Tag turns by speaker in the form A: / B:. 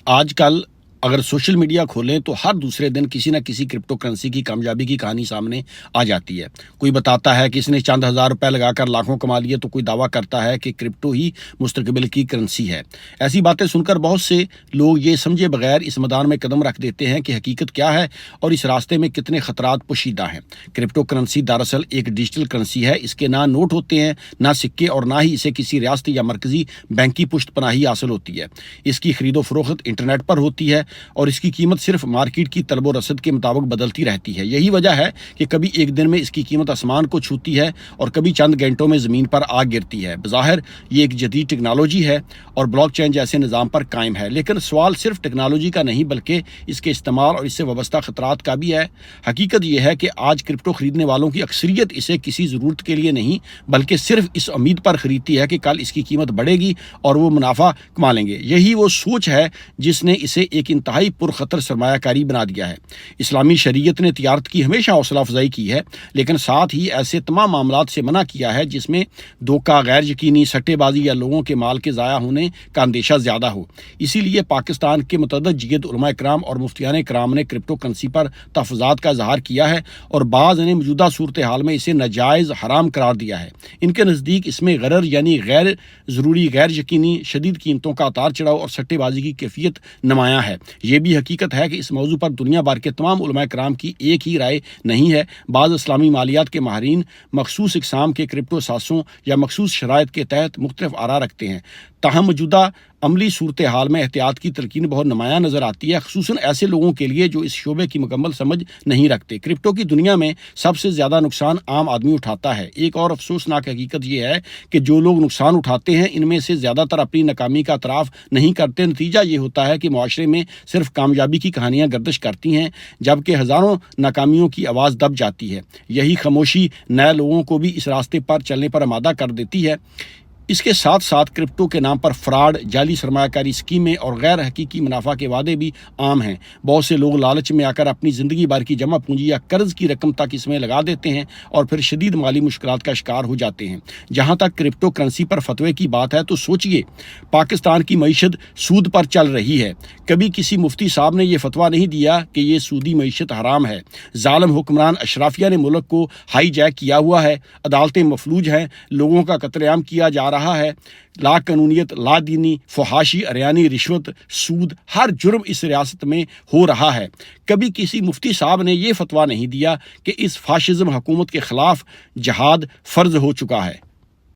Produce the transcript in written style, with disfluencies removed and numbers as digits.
A: آج کل اگر سوشل میڈیا کھولیں تو ہر دوسرے دن کسی نہ کسی کرپٹو کرنسی کی کامیابی کی کہانی سامنے آ جاتی ہے۔ کوئی بتاتا ہے کہ اس نے چند ہزار روپے لگا کر لاکھوں کما لیے، تو کوئی دعویٰ کرتا ہے کہ کرپٹو ہی مستقبل کی کرنسی ہے۔ ایسی باتیں سن کر بہت سے لوگ یہ سمجھے بغیر اس میدان میں قدم رکھ دیتے ہیں کہ حقیقت کیا ہے اور اس راستے میں کتنے خطرات پوشیدہ ہیں۔ کرپٹو کرنسی دراصل ایک ڈیجیٹل کرنسی ہے۔ اس کے نہ نوٹ ہوتے ہیں، نہ سکے، اور نہ ہی اسے کسی ریاستی یا مرکزی بینک کی پشت پناہی حاصل ہوتی ہے۔ اس کی خرید و فروخت انٹرنیٹ پر ہوتی ہے اور اس کی قیمت صرف مارکیٹ کی طلب و رسد کے مطابق بدلتی رہتی ہے۔ یہی وجہ ہے کہ کبھی ایک دن میں اس کی قیمت آسمان کو چھوتی ہے اور کبھی چند گھنٹوں میں زمین پر آ گرتی ہے۔ بظاہر یہ ایک جدید ٹیکنالوجی ہے اور بلاک چین جیسے نظام پر قائم ہے، لیکن سوال صرف ٹیکنالوجی کا نہیں بلکہ اس کے استعمال اور اس سے وابستہ خطرات کا بھی ہے۔ حقیقت یہ ہے کہ آج کرپٹو خریدنے والوں کی اکثریت اسے کسی ضرورت کے لیے نہیں بلکہ صرف اس امید پر خریدتی ہے کہ کل اس کی قیمت بڑھے گی اور وہ منافع کما لیں گے۔ یہی وہ سوچ ہے جس نے اسے ایک انتہائی پرخطر سرمایہ کاری بنا دیا ہے۔ اسلامی شریعت نے تجارت کی ہمیشہ حوصلہ افزائی کی ہے، لیکن ساتھ ہی ایسے تمام معاملات سے منع کیا ہے جس میں دھوکہ، غیر یقینی سٹے بازی یا لوگوں کے مال کے ضائع ہونے کا اندیشہ زیادہ ہو۔ اسی لیے پاکستان کے متعدد جید علماء کرام اور مفتیان کرام نے کرپٹو کرنسی پر تحفظات کا اظہار کیا ہے اور بعض نے موجودہ صورتحال میں اسے ناجائز حرام قرار دیا ہے۔ ان کے نزدیک اس میں غرر یعنی غیر ضروری، غیر یقینی، شدید قیمتوں کا اتار چڑھاؤ اور سٹے بازی کی کیفیت نمایاں ہے۔ یہ بھی حقیقت ہے کہ اس موضوع پر دنیا بھر کے تمام علماء کرام کی ایک ہی رائے نہیں ہے۔ بعض اسلامی مالیات کے ماہرین مخصوص اقسام کے کرپٹو اثاثوں یا مخصوص شرائط کے تحت مختلف آراء رکھتے ہیں۔ تاہم موجودہ عملی صورتحال میں احتیاط کی تلقین بہت نمایاں نظر آتی ہے، خصوصاً ایسے لوگوں کے لیے جو اس شعبے کی مکمل سمجھ نہیں رکھتے۔ کرپٹو کی دنیا میں سب سے زیادہ نقصان عام آدمی اٹھاتا ہے۔ ایک اور افسوسناک حقیقت یہ ہے کہ جو لوگ نقصان اٹھاتے ہیں ان میں سے زیادہ تر اپنی ناکامی کا اعتراف نہیں کرتے۔ نتیجہ یہ ہوتا ہے کہ معاشرے میں صرف کامیابی کی کہانیاں گردش کرتی ہیں جبکہ ہزاروں ناکامیوں کی آواز دب جاتی ہے۔ یہی خاموشی نئے لوگوں کو بھی اس راستے پر چلنے پر آمادہ کر دیتی ہے۔ اس کے ساتھ ساتھ کرپٹو کے نام پر فراڈ، جعلی سرمایہ کاری اسکیمیں اور غیر حقیقی منافع کے وعدے بھی عام ہیں۔ بہت سے لوگ لالچ میں آ کر اپنی زندگی بھر کی جمع پونجی یا قرض کی رقم تک اس میں لگا دیتے ہیں اور پھر شدید مالی مشکلات کا شکار ہو جاتے ہیں۔ جہاں تک کرپٹو کرنسی پر فتوے کی بات ہے تو سوچئے، پاکستان کی معیشت سود پر چل رہی ہے۔ کبھی کسی مفتی صاحب نے یہ فتویٰ نہیں دیا کہ یہ سودی معیشت حرام ہے۔ ظالم حکمران اشرافیہ نے ملک کو ہائی جیک کیا ہوا ہے، عدالتیں مفلوج ہیں، لوگوں کا قتل عام کیا جا رہا ہے۔ لا قانونیت، لا دینی، فحاشی، اریانی، رشوت، سود، ہر جرم اس ریاست میں ہو رہا ہے۔ کبھی کسی مفتی صاحب نے یہ فتویٰ نہیں دیا کہ اس فاشزم حکومت کے خلاف جہاد فرض ہو چکا ہے۔